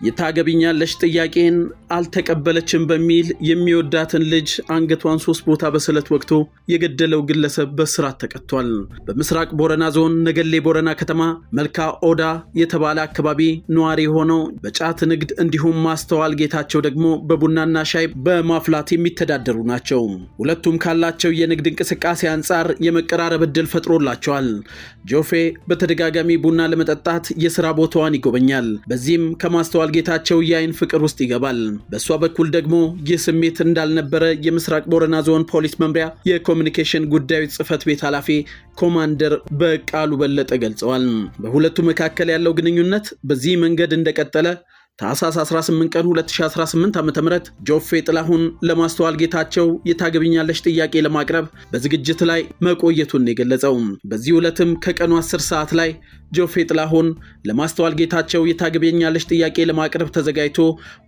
የታገቢኛለሽ ጥያቄን አልተቀበለችም በሚል የሚወዳትን ልጅ አንገቷን 3 ቦታ በስለት ወቅቶ የገደለው ግለሰብ በእስራት ተቀጥቷል። በምስራቅ ቦረና ዞን ነገሌ ቦረና ከተማ መልካ ኦዳ የተባለ አካባቢ ነዋሪ ሆነው በጫት ንግድ እንዲሁም ማስተዋል ጌታቸው ደግሞ በቡናና ሻይ በማፍላት የሚተዳደሩ ናቸው። ሁለቱም ካላቸው የንግድ እንቅስቃሴ አንጻር የመቀራረብ እድል ፈጥሮላቸዋል። ጆፌ በተደጋጋሚ ቡና ለመጠጣት የሥራ ቦታዋን ይጎበኛል። በዚህም ከማስተዋል ጌታቸው የአይን ፍቅር ውስጥ ይገባል። በሷ በኩል ደግሞ ይህ ስሜት እንዳልነበረ የምስራቅ ቦረና ዞን ፖሊስ መምሪያ የኮሙኒኬሽን ጉዳዮች ጽህፈት ቤት ኃላፊ ኮማንደር በቃሉ በለጠ ገልጸዋል። በሁለቱ መካከል ያለው ግንኙነት በዚህ መንገድ እንደቀጠለ ታህሳስ 18 ቀን 2018 ዓ.ም ጆፌ ጥላሁን ለማስተዋል ጌታቸው የታገቢኛለሽ ጥያቄ ለማቅረብ በዝግጅት ላይ መቆየቱን የገለጸው። በዚህ ዕለትም ከቀኑ 10 ሰዓት ላይ ጆፌ ጥላሁን ለማስተዋል ጌታቸው የታገቢኛለሽ ጥያቄ ለማቅረብ ተዘጋጅቶ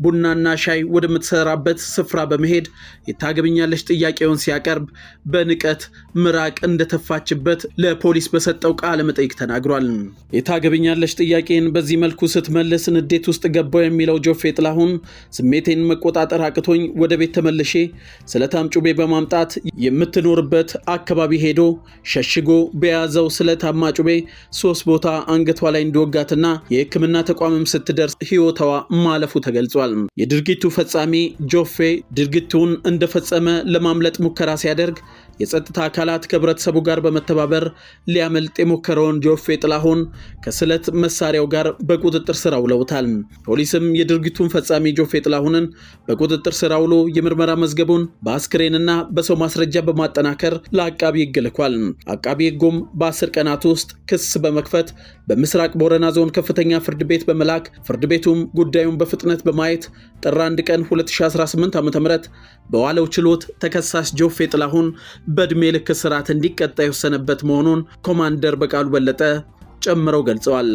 ቡናና ሻይ ወደምትሰራበት ስፍራ በመሄድ የታገቢኛለሽ ጥያቄውን ሲያቀርብ በንቀት ምራቅ እንደተፋችበት ለፖሊስ በሰጠው ቃለ መጠይቅ ተናግሯል። የታገቢኛለሽ ጥያቄን በዚህ መልኩ ስትመልስ ንዴት ውስጥ ገባው የሚለው ጆፌ ጥላሁን ስሜቴን መቆጣጠር አቅቶኝ ወደ ቤት ተመልሼ ስለታም ጩቤ በማምጣት የምትኖርበት አካባቢ ሄዶ ሸሽጎ በያዘው ስለታማ ጩቤ 3 ቦታ አንገቷ ላይ እንደወጋትና የሕክምና ተቋምም ስትደርስ ሕይወቷ ማለፉ ተገልጿል። የድርጊቱ ፈጻሚ ጆፌ ድርጊቱን እንደፈጸመ ለማምለጥ ሙከራ ሲያደርግ የጸጥታ አካላት ከህብረተሰቡ ጋር በመተባበር ሊያመልጥ የሞከረውን ጆፌ ጥላሁን ከስለት መሳሪያው ጋር በቁጥጥር ስር አውለውታል። ፖሊስም የድርጊቱን ፈጻሚ ጆፌ ጥላሁንን በቁጥጥር ስር አውሎ የምርመራ መዝገቡን በአስክሬንና በሰው ማስረጃ በማጠናከር ለአቃቢ ሕግ ልኳል። አቃቢ ሕጉም በ10 ቀናት ውስጥ ክስ በመክፈት በምስራቅ ቦረና ዞን ከፍተኛ ፍርድ ቤት በመላክ ፍርድ ቤቱም ጉዳዩን በፍጥነት በማየት ጥር 1 ቀን 2018 ዓ.ም በዋለው ችሎት ተከሳሽ ጆፌ ጥላሁን በዕድሜ ልክ እስራት እንዲቀጣ የወሰነበት መሆኑን ኮማንደር በቃሉ በለጠ ጨምረው ገልጸዋል።